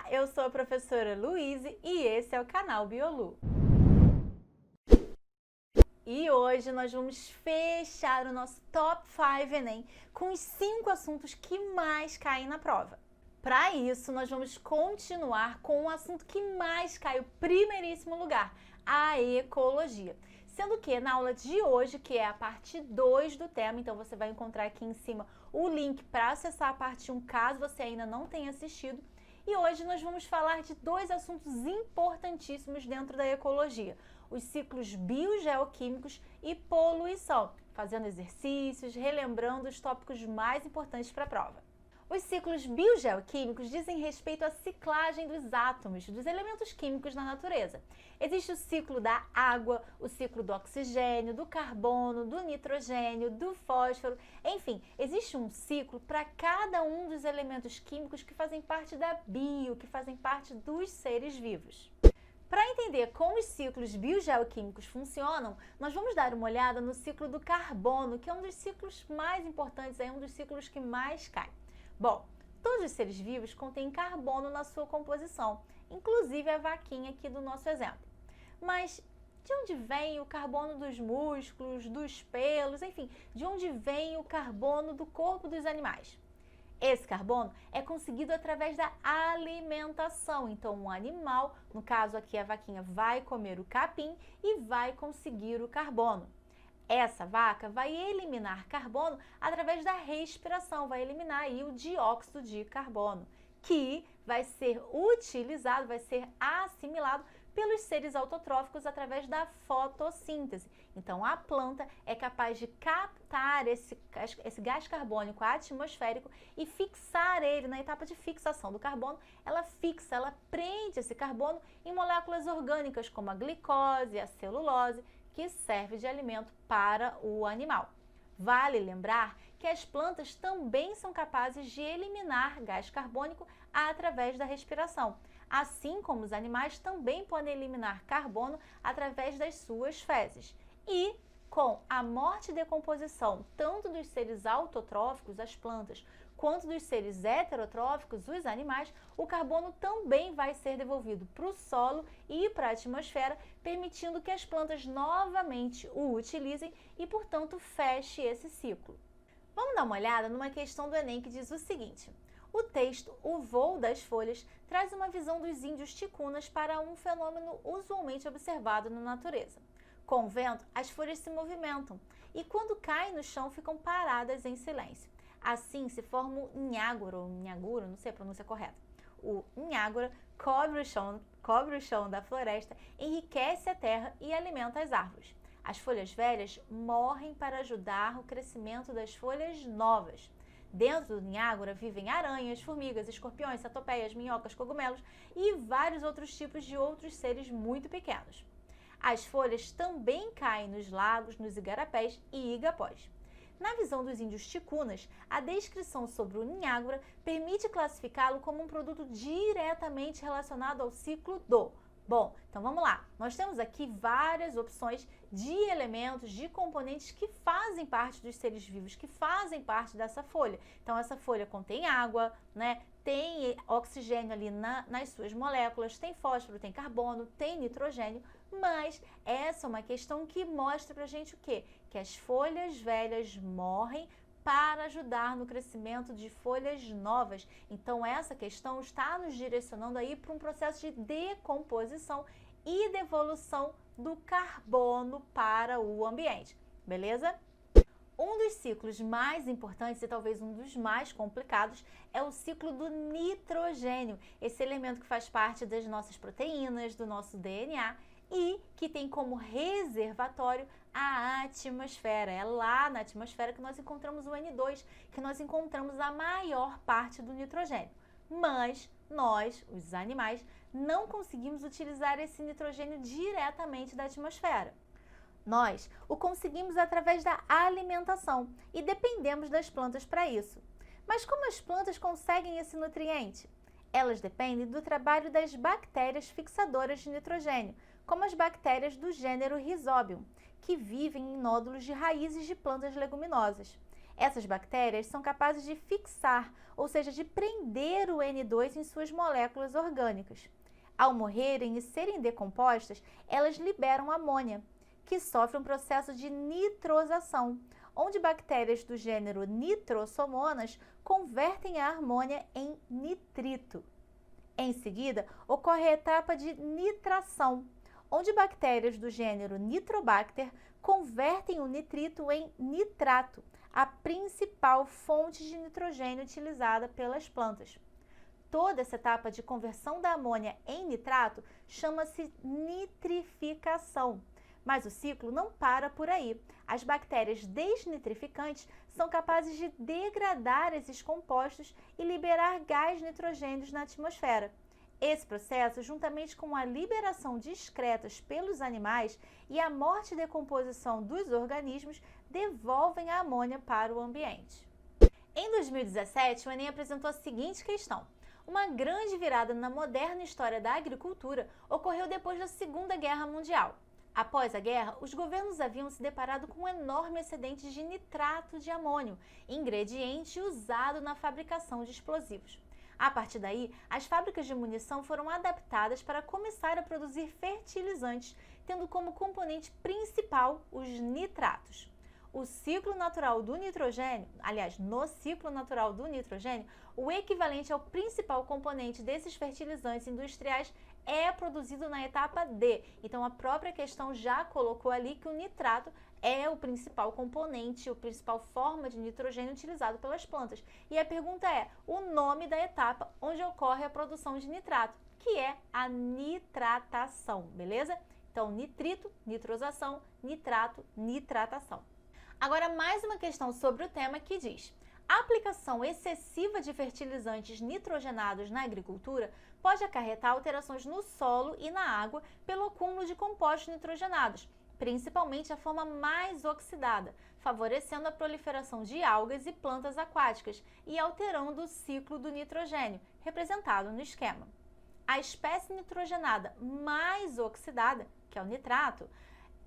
eu sou a professora Luíse e esse é o canal Biolu. E hoje nós vamos fechar o nosso Top 5 Enem com os 5 assuntos que mais caem na prova. Para isso, nós vamos continuar com o assunto que mais cai, o primeiríssimo lugar, a ecologia. Sendo que na aula de hoje, que é a parte 2 do tema, então você vai encontrar aqui em cima o link para acessar a parte 1, caso você ainda não tenha assistido. E hoje nós vamos falar de 2 assuntos importantíssimos dentro da ecologia: os ciclos biogeoquímicos e poluição, fazendo exercícios, relembrando os tópicos mais importantes para a prova. Os ciclos biogeoquímicos dizem respeito à ciclagem dos átomos, dos elementos químicos na natureza. Existe o ciclo da água, o ciclo do oxigênio, do carbono, do nitrogênio, do fósforo, enfim, existe um ciclo para cada um dos elementos químicos que fazem parte da que fazem parte dos seres vivos. Para entender como os ciclos biogeoquímicos funcionam, nós vamos dar uma olhada no ciclo do carbono, que é um dos ciclos mais importantes, é um dos ciclos que mais cai. Bom, todos os seres vivos contêm carbono na sua composição, inclusive a vaquinha aqui do nosso exemplo. Mas de onde vem o carbono dos músculos, dos pelos, enfim, de onde vem o carbono do corpo dos animais? Esse carbono é conseguido através da alimentação. Então, um animal, no caso aqui a vaquinha, vai comer o capim e vai conseguir o carbono. Essa vaca vai eliminar carbono através da respiração, vai eliminar aí o dióxido de carbono, que vai ser utilizado, vai ser assimilado pelos seres autotróficos através da fotossíntese. Então, a planta é capaz de captar esse gás carbônico atmosférico e fixar ele na etapa de fixação do carbono. Ela fixa, ela prende esse carbono em moléculas orgânicas como a glicose, a celulose, que serve de alimento para o animal. Vale lembrar que as plantas também são capazes de eliminar gás carbônico através da respiração, assim como os animais também podem eliminar carbono através das suas fezes. E com a morte e decomposição tanto dos seres autotróficos, as plantas, quanto dos seres heterotróficos, os animais, o carbono também vai ser devolvido para o solo e para a atmosfera, permitindo que as plantas novamente o utilizem e, portanto, feche esse ciclo. Vamos dar uma olhada numa questão do Enem que diz o seguinte: o texto O Voo das Folhas traz uma visão dos índios ticunas para um fenômeno usualmente observado na natureza. Com o vento, as folhas se movimentam e, quando caem no chão, ficam paradas em silêncio. Assim se forma o nhágora, ou nhagura, não sei a pronúncia correta. O nhágora cobre o chão da floresta, enriquece a terra e alimenta as árvores. As folhas velhas morrem para ajudar o crescimento das folhas novas. Dentro do nhágora vivem aranhas, formigas, escorpiões, centopeias, minhocas, cogumelos e vários outros tipos de outros seres muito pequenos. As folhas também caem nos lagos, nos igarapés e igapós. Na visão dos índios ticunas, a descrição sobre o nhágora permite classificá-lo como um produto diretamente relacionado ao ciclo do. Bom, então vamos lá. Nós temos aqui várias opções de elementos, de componentes que fazem parte dos seres vivos, que fazem parte dessa folha. Então, essa folha contém água, né? Tem oxigênio ali nas suas moléculas, tem fósforo, tem carbono, tem nitrogênio, mas essa é uma questão que mostra pra gente o quê? Que as folhas velhas morrem para ajudar no crescimento de folhas novas. Então, essa questão está nos direcionando aí para um processo de decomposição e devolução do carbono para o ambiente, beleza? Um dos ciclos mais importantes e talvez um dos mais complicados é o ciclo do nitrogênio, esse elemento que faz parte das nossas proteínas, do nosso DNA e que tem como reservatório a atmosfera. É lá na atmosfera que nós encontramos o N2, que nós encontramos a maior parte do nitrogênio. Mas nós, os animais, não conseguimos utilizar esse nitrogênio diretamente da atmosfera. Nós o conseguimos através da alimentação e dependemos das plantas para isso. Mas como as plantas conseguem esse nutriente? Elas dependem do trabalho das bactérias fixadoras de nitrogênio, como as bactérias do gênero Rhizobium, que vivem em nódulos de raízes de plantas leguminosas. Essas bactérias são capazes de fixar, ou seja, de prender o N2 em suas moléculas orgânicas. Ao morrerem e serem decompostas, elas liberam amônia, que sofre um processo de nitrosação, onde bactérias do gênero Nitrosomonas convertem a amônia em nitrito. Em seguida, ocorre a etapa de nitração, onde bactérias do gênero Nitrobacter convertem o nitrito em nitrato, a principal fonte de nitrogênio utilizada pelas plantas. Toda essa etapa de conversão da amônia em nitrato chama-se nitrificação. Mas o ciclo não para por aí. As bactérias desnitrificantes são capazes de degradar esses compostos e liberar gás nitrogênios na atmosfera. Esse processo, juntamente com a liberação de excretas pelos animais e a morte e decomposição dos organismos, devolvem a amônia para o ambiente. Em 2017, o Enem apresentou a seguinte questão. Uma grande virada na moderna história da agricultura ocorreu depois da Segunda Guerra Mundial. Após a guerra, os governos haviam se deparado com um enorme excedente de nitrato de amônio, ingrediente usado na fabricação de explosivos. A partir daí, as fábricas de munição foram adaptadas para começar a produzir fertilizantes, tendo como componente principal os nitratos. O ciclo natural do nitrogênio, aliás, no ciclo natural do nitrogênio, o equivalente ao principal componente desses fertilizantes industriais é produzido na etapa D. Então, a própria questão já colocou ali que o nitrato é o principal componente, a principal forma de nitrogênio utilizado pelas plantas. E a pergunta é o nome da etapa onde ocorre a produção de nitrato, que é a nitratação, beleza? Então, nitrito, nitrosação, nitrato, nitratação. Agora, mais uma questão sobre o tema que diz: a aplicação excessiva de fertilizantes nitrogenados na agricultura pode acarretar alterações no solo e na água pelo acúmulo de compostos nitrogenados, principalmente a forma mais oxidada, favorecendo a proliferação de algas e plantas aquáticas e alterando o ciclo do nitrogênio, representado no esquema. A espécie nitrogenada mais oxidada, que é o nitrato,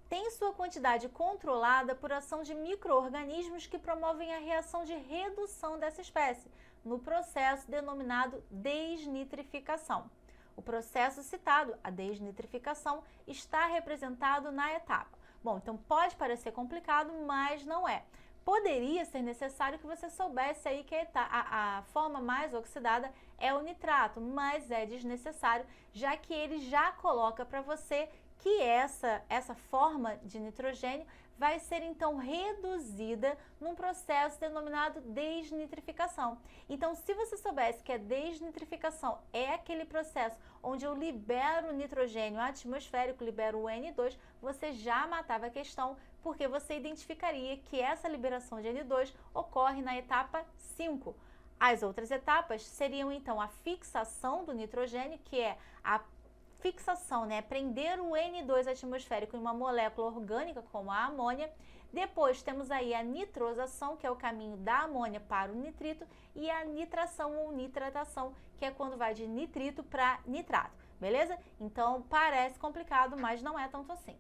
tem sua quantidade controlada por ação de micro-organismos que promovem a reação de redução dessa espécie, no processo denominado desnitrificação. O processo citado, a desnitrificação, está representado na etapa. Bom, então pode parecer complicado, mas não é. Poderia ser necessário que você soubesse aí que a forma mais oxidada é o nitrato, mas é desnecessário, já que ele já coloca para você que essa forma de nitrogênio vai ser então reduzida num processo denominado desnitrificação. Então, se você soubesse que a desnitrificação é aquele processo onde eu libero o nitrogênio atmosférico, libero o N2, você já matava a questão, porque você identificaria que essa liberação de N2 ocorre na etapa 5. As outras etapas seriam então a fixação do nitrogênio, que é a fixação, prender o N2 atmosférico em uma molécula orgânica, como a amônia. Depois temos aí a nitrosação, que é o caminho da amônia para o nitrito, e a nitração ou nitratação, que é quando vai de nitrito para nitrato, beleza? Então parece complicado, mas não é tanto assim.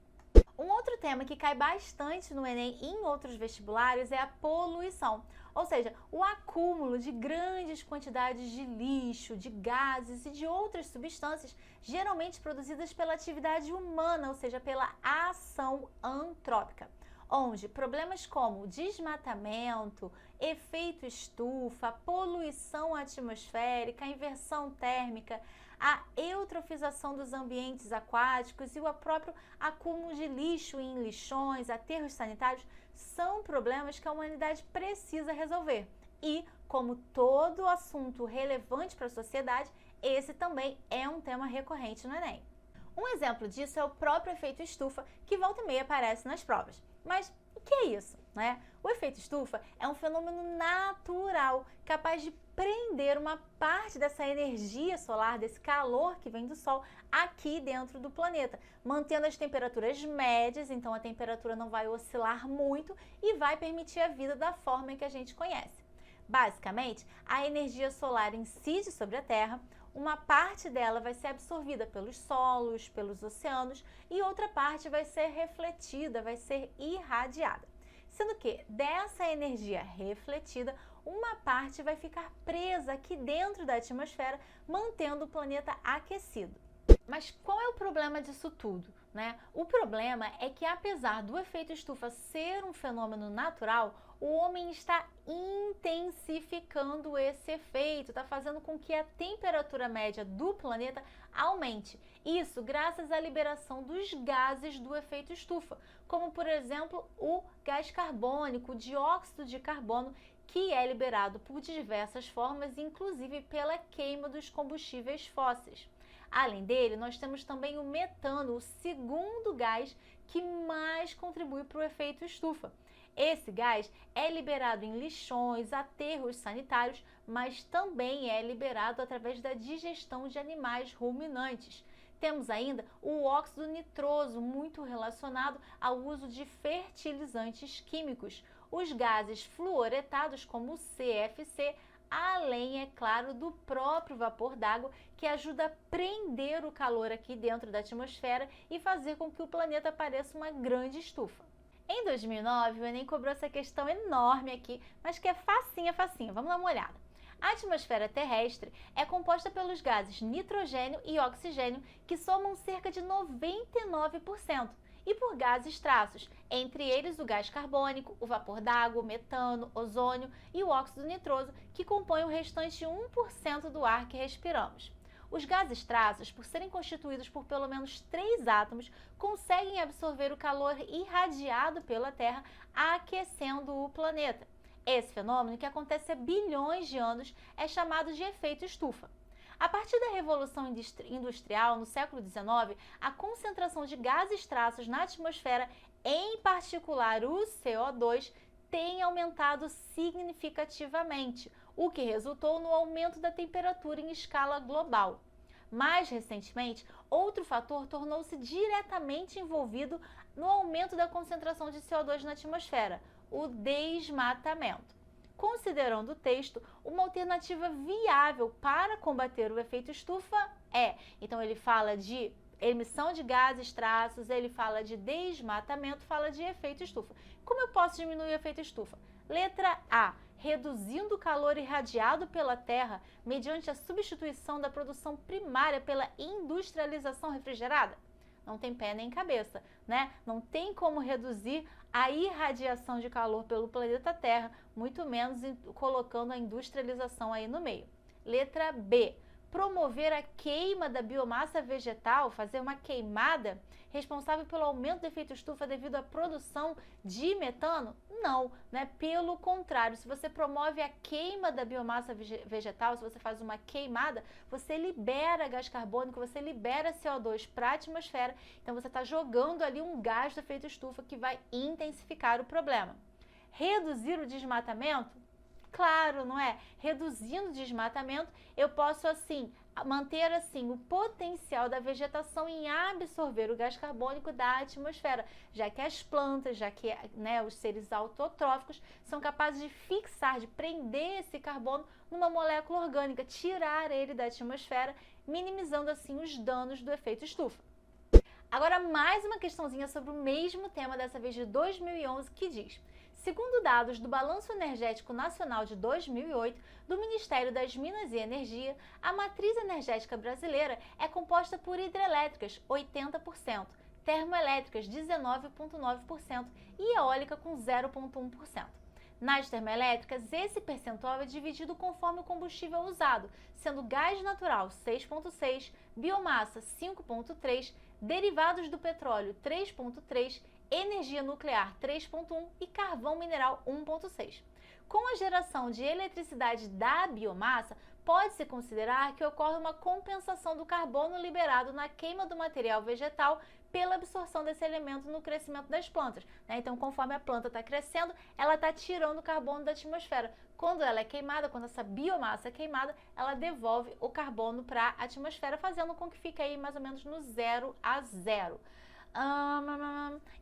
Um outro tema que cai bastante no Enem e em outros vestibulares é a poluição, ou seja, o acúmulo de grandes quantidades de lixo, de gases e de outras substâncias, geralmente produzidas pela atividade humana, ou seja, pela ação antrópica, onde problemas como desmatamento, efeito estufa, poluição atmosférica, inversão térmica, a eutrofização dos ambientes aquáticos e o próprio acúmulo de lixo em lixões, aterros sanitários, são problemas que a humanidade precisa resolver. E, como todo assunto relevante para a sociedade, esse também é um tema recorrente no Enem. Um exemplo disso é o próprio efeito estufa, que volta e meia aparece nas provas. Mas o que é isso, O efeito estufa é um fenômeno natural, capaz de prender uma parte dessa energia solar, desse calor que vem do Sol, aqui dentro do planeta, mantendo as temperaturas médias, então a temperatura não vai oscilar muito e vai permitir a vida da forma que a gente conhece. Basicamente, a energia solar incide sobre a Terra, uma parte dela vai ser absorvida pelos solos, pelos oceanos e outra parte vai ser refletida, vai ser irradiada. sendo que dessa energia refletida, uma parte vai ficar presa aqui dentro da atmosfera, mantendo o planeta aquecido. Mas qual é o problema disso tudo, né? O problema é que, apesar do efeito estufa ser um fenômeno natural, o homem está intensificando esse efeito, está fazendo com que a temperatura média do planeta aumente. Isso graças à liberação dos gases do efeito estufa, como, por exemplo, o gás carbônico, o dióxido de carbono, que é liberado por diversas formas, inclusive pela queima dos combustíveis fósseis. Além dele, nós temos também o metano, o segundo gás que mais contribui para o efeito estufa. Esse gás é liberado em lixões, aterros sanitários, mas também é liberado através da digestão de animais ruminantes. Temos ainda o óxido nitroso, muito relacionado ao uso de fertilizantes químicos. Os gases fluoretados, como o CFC, além, é claro, do próprio vapor d'água, que ajuda a prender o calor aqui dentro da atmosfera e fazer com que o planeta pareça uma grande estufa. Em 2009, o Enem cobrou essa questão enorme aqui, mas que é facinha. Vamos dar uma olhada. A atmosfera terrestre é composta pelos gases nitrogênio e oxigênio, que somam cerca de 99%. E por gases traços, entre eles o gás carbônico, o vapor d'água, o metano, ozônio e o óxido nitroso, que compõem o restante 1% do ar que respiramos. Os gases traços, por serem constituídos por pelo menos 3 átomos, conseguem absorver o calor irradiado pela Terra, aquecendo o planeta. Esse fenômeno, que acontece há bilhões de anos, é chamado de efeito estufa. A partir da Revolução Industrial, no século XIX, a concentração de gases traços na atmosfera, em particular o CO2, tem aumentado significativamente, o que resultou no aumento da temperatura em escala global. Mais recentemente, outro fator tornou-se diretamente envolvido no aumento da concentração de CO2 na atmosfera: o desmatamento. Considerando o texto, uma alternativa viável para combater o efeito estufa então ele fala de emissão de gases traços, ele fala de desmatamento, fala de efeito estufa. Como eu posso diminuir o efeito estufa? Letra A, reduzindo o calor irradiado pela Terra mediante a substituição da produção primária pela industrialização refrigerada? Não tem pé nem cabeça, né? Não tem como reduzir a irradiação de calor pelo planeta Terra, muito menos colocando a industrialização aí no meio. Letra B, promover a queima da biomassa vegetal, fazer uma queimada responsável pelo aumento do efeito estufa devido à produção de metano? Não, né? Pelo contrário, se você promove a queima da biomassa vegetal, se você faz uma queimada, você libera gás carbônico, você libera CO2 para a atmosfera, então você está jogando ali um gás do efeito estufa que vai intensificar o problema. Reduzir o desmatamento? Claro, não é? Reduzindo o desmatamento, eu posso manter o potencial da vegetação em absorver o gás carbônico da atmosfera, já que as plantas, os seres autotróficos são capazes de fixar, de prender esse carbono numa molécula orgânica, tirar ele da atmosfera, minimizando assim os danos do efeito estufa. Agora, mais uma questãozinha sobre o mesmo tema, dessa vez de 2011, que diz: segundo dados do Balanço Energético Nacional de 2008, do Ministério das Minas e Energia, a matriz energética brasileira é composta por hidrelétricas, 80%, termoelétricas, 19,9% e eólica, com 0,1%. Nas termoelétricas, esse percentual é dividido conforme o combustível usado, sendo gás natural 6,6%, biomassa 5,3%, derivados do petróleo 3,3%, energia nuclear 3,1% e carvão mineral 1,6%. Com a geração de eletricidade da biomassa, pode-se considerar que ocorre uma compensação do carbono liberado na queima do material vegetal pela absorção desse elemento no crescimento das plantas, né? Então, conforme a planta está crescendo, ela está tirando o carbono da atmosfera. Quando ela é queimada, quando essa biomassa é queimada, ela devolve o carbono para a atmosfera, fazendo com que fique aí mais ou menos no 0 a 0.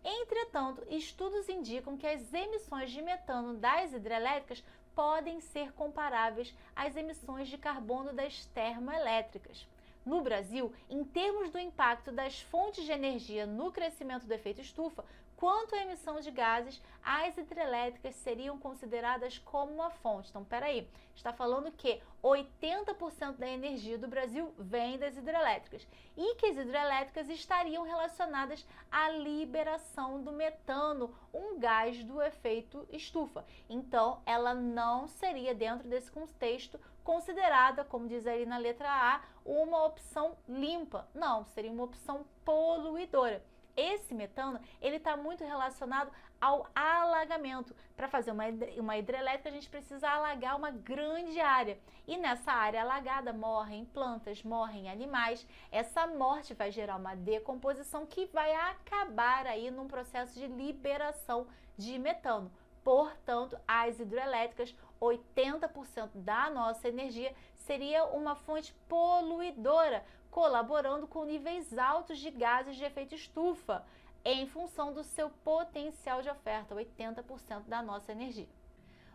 Entretanto, estudos indicam que as emissões de metano das hidrelétricas podem ser comparáveis às emissões de carbono das termoelétricas. No Brasil, em termos do impacto das fontes de energia no crescimento do efeito estufa, quanto à emissão de gases, as hidrelétricas seriam consideradas como uma fonte. Então, peraí, está falando que 80% da energia do Brasil vem das hidrelétricas e que as hidrelétricas estariam relacionadas à liberação do metano, um gás do efeito estufa. Então, ela não seria, dentro desse contexto, considerada, como diz ali na letra A, uma opção limpa. Não, seria uma opção poluidora. Esse metano, ele está muito relacionado ao alagamento. Para fazer uma hidrelétrica, a gente precisa alagar uma grande área. E nessa área alagada morrem plantas, morrem animais. Essa morte vai gerar uma decomposição que vai acabar aí num processo de liberação de metano. Portanto, as hidrelétricas, 80% da nossa energia seria uma fonte poluidora, colaborando com níveis altos de gases de efeito estufa, em função do seu potencial de oferta, 80% da nossa energia.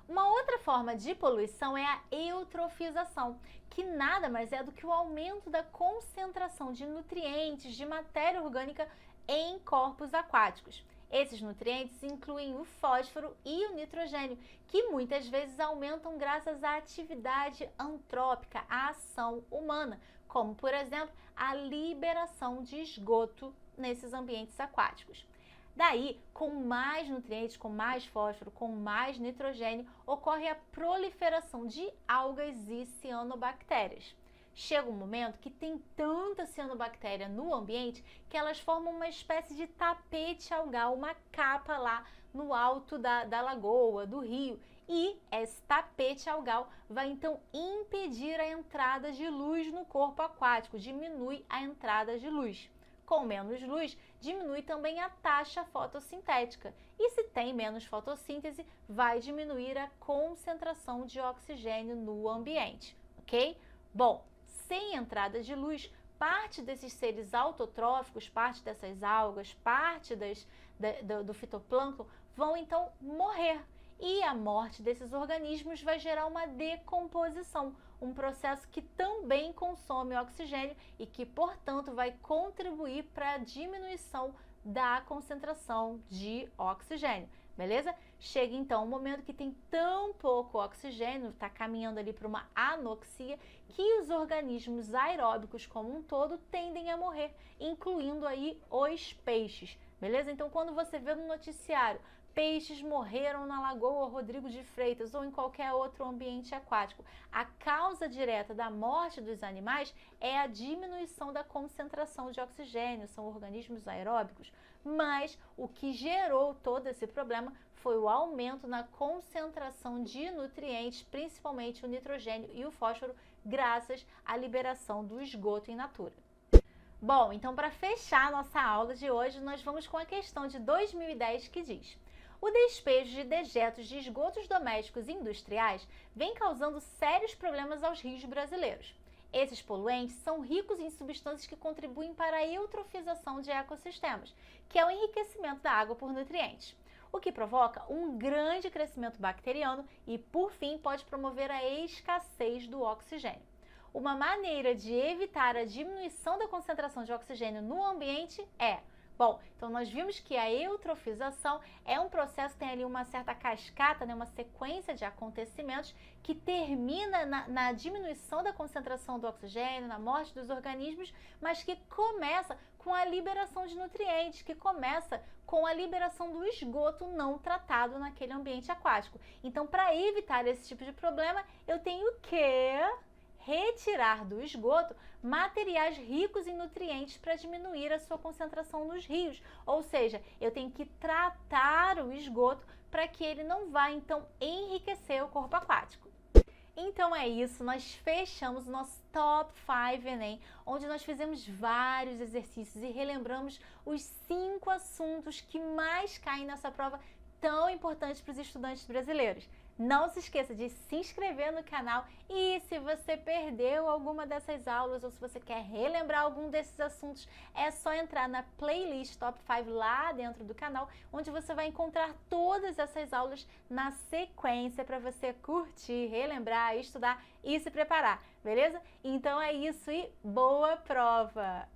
Uma outra forma de poluição é a eutrofização, que nada mais é do que o aumento da concentração de nutrientes, de matéria orgânica em corpos aquáticos. Esses nutrientes incluem o fósforo e o nitrogênio, que muitas vezes aumentam graças à atividade antrópica, à ação humana, como, por exemplo, a liberação de esgoto nesses ambientes aquáticos. Daí, com mais nutrientes, com mais fósforo, com mais nitrogênio, ocorre a proliferação de algas e cianobactérias. Chega um momento que tem tanta cianobactéria no ambiente que elas formam uma espécie de tapete algal, uma capa lá no alto da lagoa, do rio. E esse tapete algal vai então impedir a entrada de luz no corpo aquático, diminui a entrada de luz. Com menos luz, diminui também a taxa fotossintética. E se tem menos fotossíntese, vai diminuir a concentração de oxigênio no ambiente, ok? Bom, sem entrada de luz, parte desses seres autotróficos, parte dessas algas, parte do fitoplâncton vão então morrer. E a morte desses organismos vai gerar uma decomposição, um processo que também consome oxigênio e que, portanto, vai contribuir para a diminuição da concentração de oxigênio, beleza? Chega então um momento que tem tão pouco oxigênio, está caminhando ali para uma anoxia, que os organismos aeróbicos como um todo tendem a morrer, incluindo aí os peixes, beleza? Então, quando você vê no noticiário peixes morreram na Lagoa Rodrigo de Freitas ou em qualquer outro ambiente aquático, a causa direta da morte dos animais é a diminuição da concentração de oxigênio, são organismos aeróbicos, mas o que gerou todo esse problema foi o aumento na concentração de nutrientes, principalmente o nitrogênio e o fósforo, graças à liberação do esgoto in natura. Bom, então para fechar a nossa aula de hoje, nós vamos com a questão de 2010 que diz: o despejo de dejetos de esgotos domésticos e industriais vem causando sérios problemas aos rios brasileiros. Esses poluentes são ricos em substâncias que contribuem para a eutrofização de ecossistemas, que é o enriquecimento da água por nutrientes, o que provoca um grande crescimento bacteriano e, por fim, pode promover a escassez do oxigênio. Uma maneira de evitar a diminuição da concentração de oxigênio no ambiente é... Bom, então nós vimos que a eutrofização é um processo, tem ali uma certa cascata, né, uma sequência de acontecimentos que termina na diminuição da concentração do oxigênio, na morte dos organismos, mas que começa com a liberação de nutrientes, que começa com a liberação do esgoto não tratado naquele ambiente aquático. Então, para evitar esse tipo de problema, eu tenho que retirar do esgoto materiais ricos em nutrientes para diminuir a sua concentração nos rios. Ou seja, eu tenho que tratar o esgoto para que ele não vá, então, enriquecer o corpo aquático. Então é isso, nós fechamos o nosso Top 5 Enem, onde nós fizemos vários exercícios e relembramos os 5 assuntos que mais caem nessa prova tão importantes para os estudantes brasileiros. Não se esqueça de se inscrever no canal e se você perdeu alguma dessas aulas ou se você quer relembrar algum desses assuntos, é só entrar na playlist Top 5 lá dentro do canal, onde você vai encontrar todas essas aulas na sequência para você curtir, relembrar, estudar e se preparar, beleza? Então é isso e boa prova!